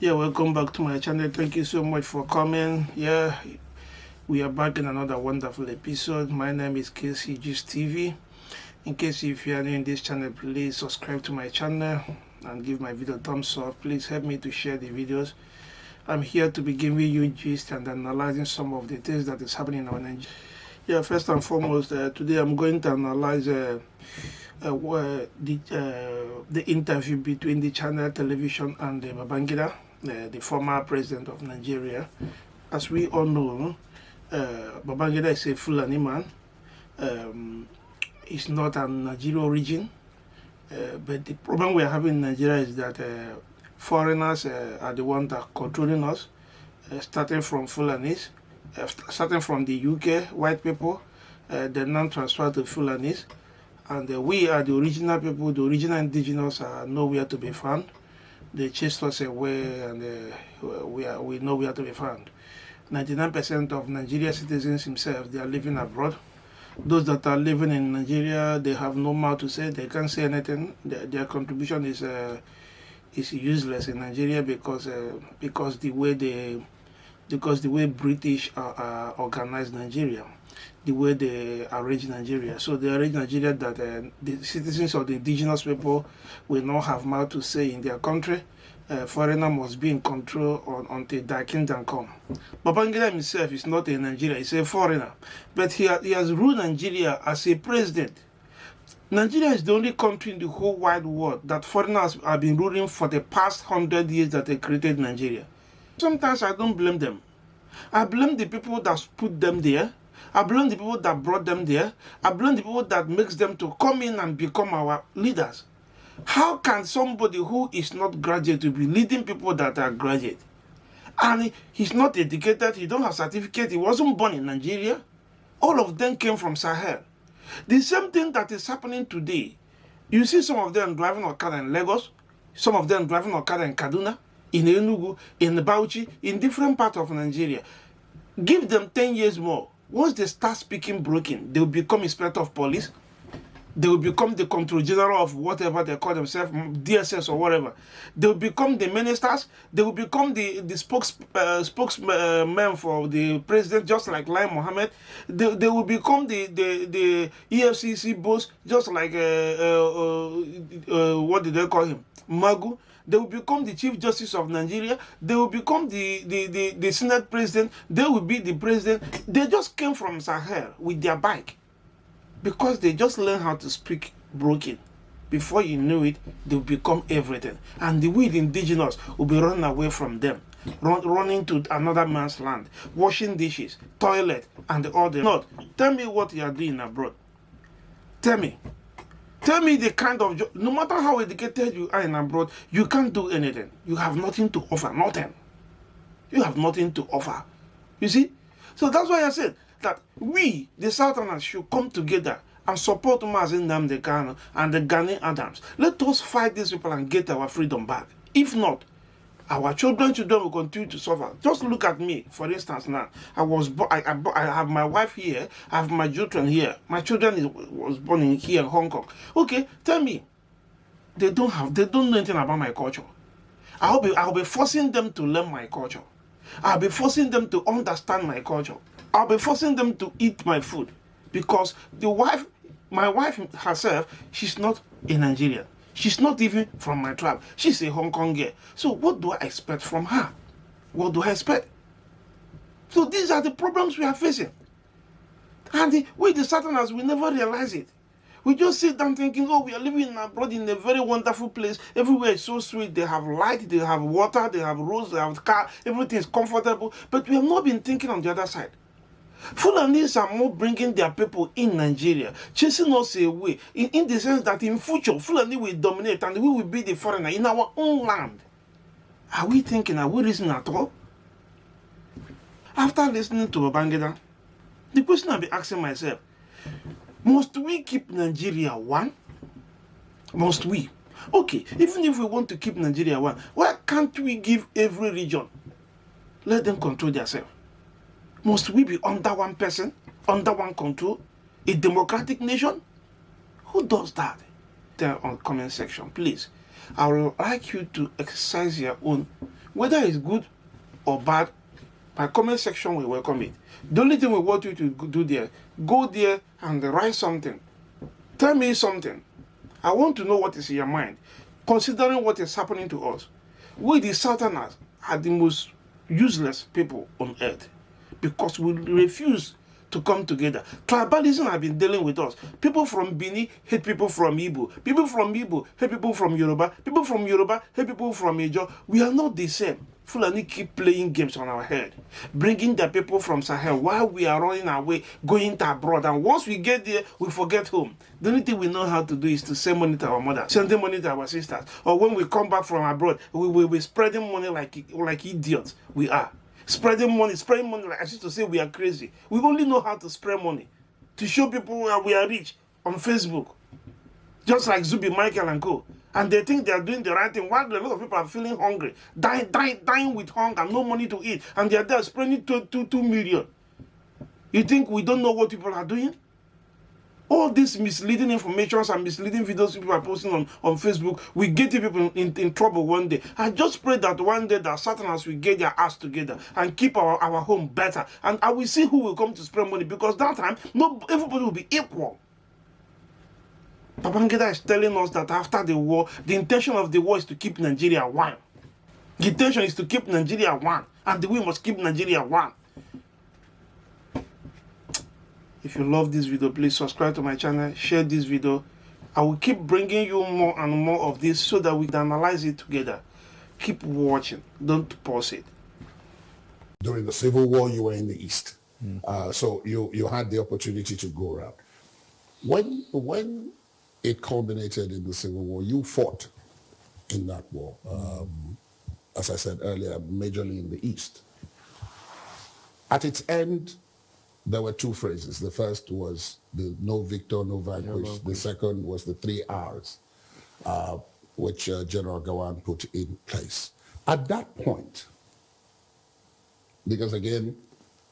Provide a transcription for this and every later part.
Yeah, welcome back to my channel. Thank you so much for coming. Yeah, we are back in another wonderful episode. My name is KCG's TV. In case if you are new in this channel, please subscribe to my channel and give my video a thumbs up. Please help me to share the videos. I'm here to be giving you gist and analyzing some of the things that is happening in our Nigeria. Yeah, first and foremost, today I'm going to analyze the interview between the channel television and Babangida, the former president of Nigeria. As we all know, Babangida is a Fulani man. He's not a Nigerian origin, but the problem we are having in Nigeria is that foreigners are the ones that are controlling us, starting from Fulanis, starting from the UK, white people, then now transfer to Fulanis. And we are the original people, the original indigenous are nowhere to be found. They chased us away and we nowhere to be found. 99% of Nigerian citizens themselves, they are living abroad. Those that are living in Nigeria, they have no mouth to say, they can't say anything. Their contribution is useless in Nigeria because the way British organized Nigeria, the way they arrange Nigeria. So they arrange Nigeria that the citizens of the indigenous people will not have mouth to say in their country. Foreigner must be in control until their kingdom come. Babangida himself is not a Nigerian, he's a foreigner. But he has ruled Nigeria as a president. Nigeria is the only country in the whole wide world that foreigners have been ruling for the past 100 years that they created Nigeria. Sometimes I don't blame them. I blame the people that put them there. I blame the people that brought them there. I blame the people that makes them to come in and become our leaders. How can somebody who is not graduate to be leading people that are graduate? And he's not educated, he don't have certificate, he wasn't born in Nigeria. All of them came from Sahel. The same thing that is happening today. You see some of them driving Okada in Lagos, some of them driving Okada in Kaduna, in Enugu, in Bauchi, in different parts of Nigeria. Give them 10 years more. Once they start speaking broken, they will become inspector of police. They will become the control general of whatever they call themselves, DSS or whatever. They will become the ministers. They will become the spokesman for the president, just like Lai Mohammed. They will become the EFCC boss, just like, what did they call him? Magu. They will become the Chief Justice of Nigeria. They will become the Senate President. They will be the President. They just came from Sahel with their bike because they just learned how to speak broken. Before you knew it, they will become everything. And the weed indigenous will be running away from them, running to another man's land, washing dishes, toilet, and all the not. Tell me what you are doing abroad. Tell me. Tell me the kind of job. No matter how educated you are in abroad, you can't do anything. You have nothing to offer. Nothing. You have nothing to offer. You see? So that's why I said that we, the Southerners, should come together and support Mazi Nnamdi Kanu and the Gani Adams. Let us fight these people and get our freedom back. If not, our children will continue to suffer. Just look at me, for instance. Now, I have my wife here, I have my children here. My children was born here in Hong Kong. Okay, tell me, they don't know anything about my culture. I'll be forcing them to learn my culture. I'll be forcing them to understand my culture. I'll be forcing them to eat my food, because my wife herself, she's not a Nigerian. She's not even from my tribe. She's a Hong Kong girl. So what do I expect from her? What do I expect? So these are the problems we are facing. And we, the Southerners, we never realize it. We just sit down thinking, oh, we are living abroad in a very wonderful place. Everywhere is so sweet. They have light, they have water, they have roads, they have car. Everything is comfortable. But we have not been thinking on the other side. Fulanis are more bringing their people in Nigeria, chasing us away, in the sense that in future, Fulani will dominate and we will be the foreigner in our own land. Are we thinking, are we reasoning at all? After listening to Babangida, the question I'll be asking myself, must we keep Nigeria one? Must we? Okay, even if we want to keep Nigeria one, why can't we give every region, let them control themselves? Must we be under one person, under one control, a democratic nation? Who does that? There on comment section, please. I would like you to exercise your own. Whether it's good or bad, my comment section will welcome it. The only thing we want you to do there, go there and write something. Tell me something. I want to know what is in your mind, considering what is happening to us. We, the Southerners, are the most useless people on earth because we refuse to come together. Tribalism has been dealing with us. People from Bini hate people from Igbo. People from Igbo hate people from Yoruba. People from Yoruba hate people from Ijo. We are not the same. Fulani keep playing games on our head, bringing the people from Sahel while we are running away, going to abroad. And once we get there, we forget home. The only thing we know how to do is to send money to our mother, sending money to our sisters. Or when we come back from abroad, we will be spreading money like idiots. We are. Spreading money, like I used to say we are crazy. We only know how to spread money to show people where we are rich on Facebook. Just like Zubi, Michael, and co. And they think they are doing the right thing while a lot of people are feeling hungry, dying with hunger, no money to eat, and they are there spending 2 million. You think we don't know what people are doing? All these misleading informations and misleading videos people are posting on Facebook will get people in trouble one day. I just pray that one day that Satanás will get their ass together and keep our home better. And I will see who will come to spend money, because that time, everybody will be equal. Babangida is telling us that after the war, the intention of the war is to keep Nigeria one. The intention is to keep Nigeria one. And we must keep Nigeria one. If you love this video, please subscribe to my channel, share this video. I will keep bringing you more and more of this so that we can analyze it together. Keep watching. Don't pause it. During the Civil War, you were in the East. So you had the opportunity to go around. When it culminated in the Civil War, you fought in that war. As I said earlier, majorly in the East. At its end, there were two phrases. The first was the no victor, no vanquish. The second was the 3 R's, which General Gawan put in place. At that point, because again,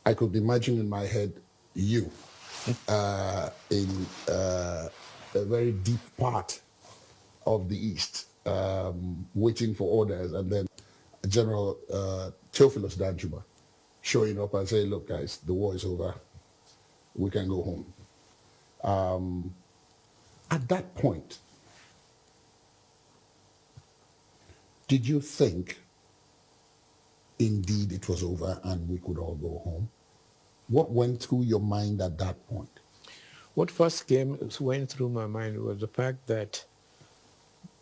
I could imagine in my head you in a very deep part of the East, waiting for orders, and then General Theophilus Danjuma showing up and saying, look guys, the war is over, we can go home. At that point, did you think indeed it was over and we could all go home? What went through your mind at that point? What first went through my mind was the fact that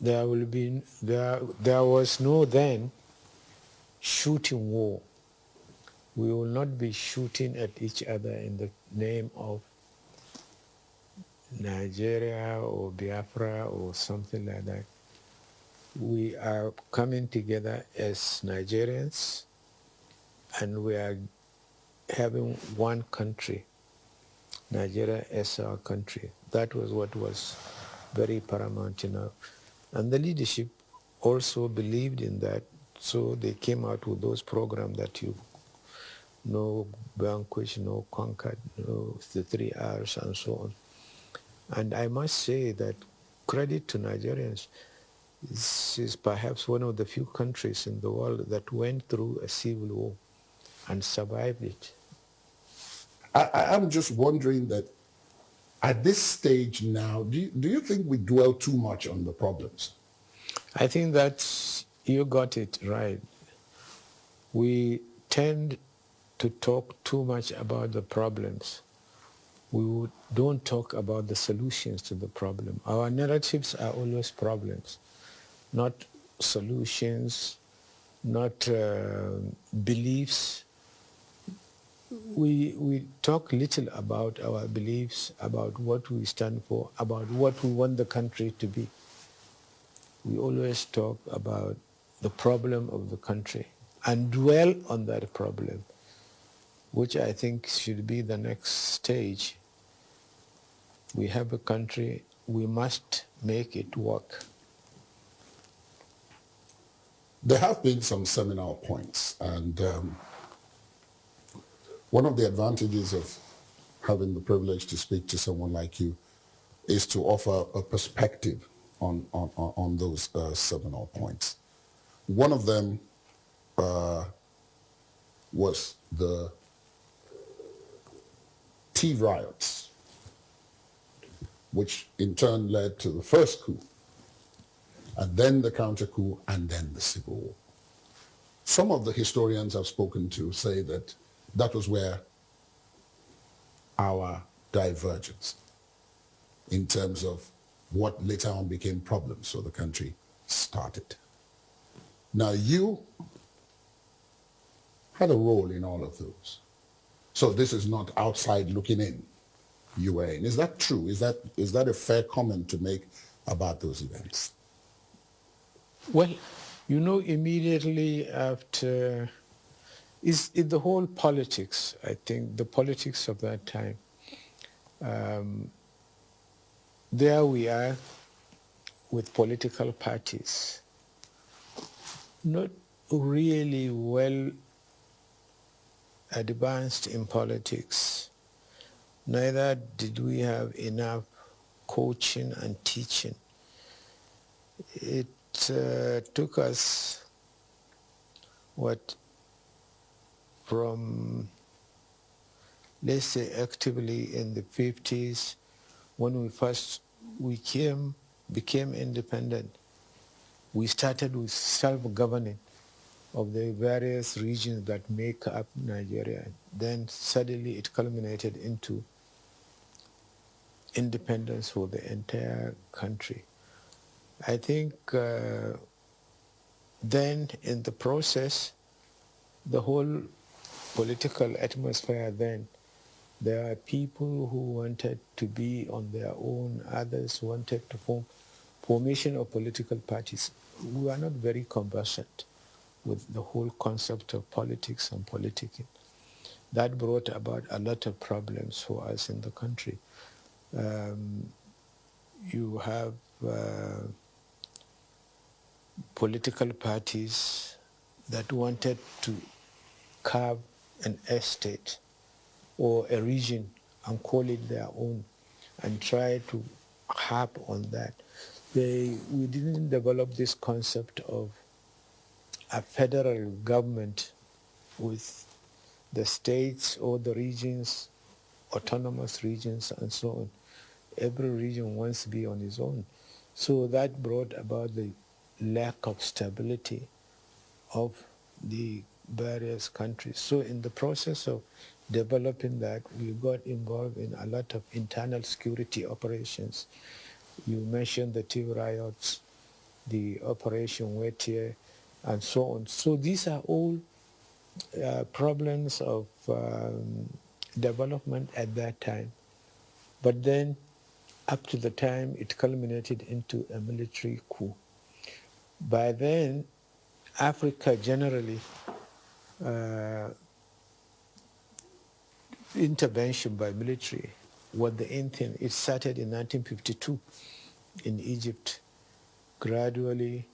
there was no then shooting war. We will not be shooting at each other in the name of Nigeria or Biafra or something like that. We are coming together as Nigerians, and we are having one country, Nigeria as our country. That was what was very paramount, And the leadership also believed in that, so they came out with those programs that no vanquish, no conquered, no the 3 R's and so on. And I must say that credit to Nigerians, this is perhaps one of the few countries in the world that went through a civil war and survived it. I'm just wondering that at this stage now, do you think we dwell too much on the problems? I think that you got it right. We tend to talk too much about the problems. We don't talk about the solutions to the problem. Our narratives are always problems, not solutions, not beliefs. We talk little about our beliefs, about what we stand for, about what we want the country to be. We always talk about the problem of the country and dwell on that problem, which I think should be the next stage. We have a country, we must make it work. There have been some seminal points, and one of the advantages of having the privilege to speak to someone like you is to offer a perspective on those seminal points. One of them was the tea riots, which in turn led to the first coup, and then the counter coup, and then the civil war. Some of the historians I've spoken to say that that was where our divergence in terms of what later on became problems for the country started. Now, you had a role in all of those. So this is not outside looking in. You were in. Is that true? Is that a fair comment to make about those events? Well, you know, immediately after, is the whole politics, I think, the politics of that time. There we are with political parties, not really well advanced in politics. Neither did we have enough coaching and teaching. It took us, from, let's say, actively in the 50s, when we became independent. We started with self-governing of the various regions that make up Nigeria. Then suddenly it culminated into independence for the entire country. I think then in the process, the whole political atmosphere then, there are people who wanted to be on their own, others wanted to formation of political parties. We were not very conversant with the whole concept of politics and politicking. That brought about a lot of problems for us in the country. You have political parties that wanted to carve an estate or a region and call it their own and try to harp on that. We didn't develop this concept of a federal government with the states or the regions, autonomous regions and so on. Every region wants to be on its own. So that brought about the lack of stability of the various countries. So in the process of developing that, we got involved in a lot of internal security operations. You mentioned the tea riots, the Operation Wetier, and so on. So these are all problems of development at that time. But then, up to the time it culminated into a military coup. By then, Africa generally, intervention by military was the end thing. It started in 1952 in Egypt, gradually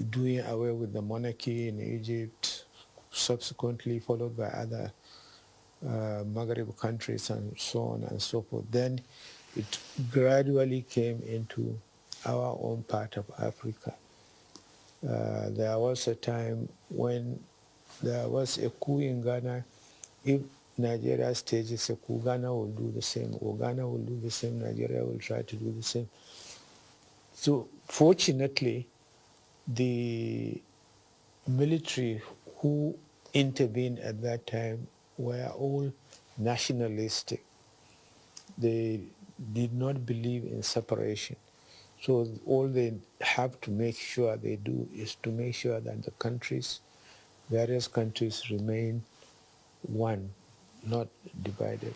doing away with the monarchy in Egypt, subsequently followed by other Maghreb countries and so on and so forth. Then it gradually came into our own part of Africa. There was a time when there was a coup in Ghana. If Nigeria stages a coup, Ghana will do the same, or Ghana will do the same, Nigeria will try to do the same. So fortunately, the military who intervened at that time were all nationalistic. They did not believe in separation. So all they have to make sure they do is to make sure that the countries, various countries remain one, not divided.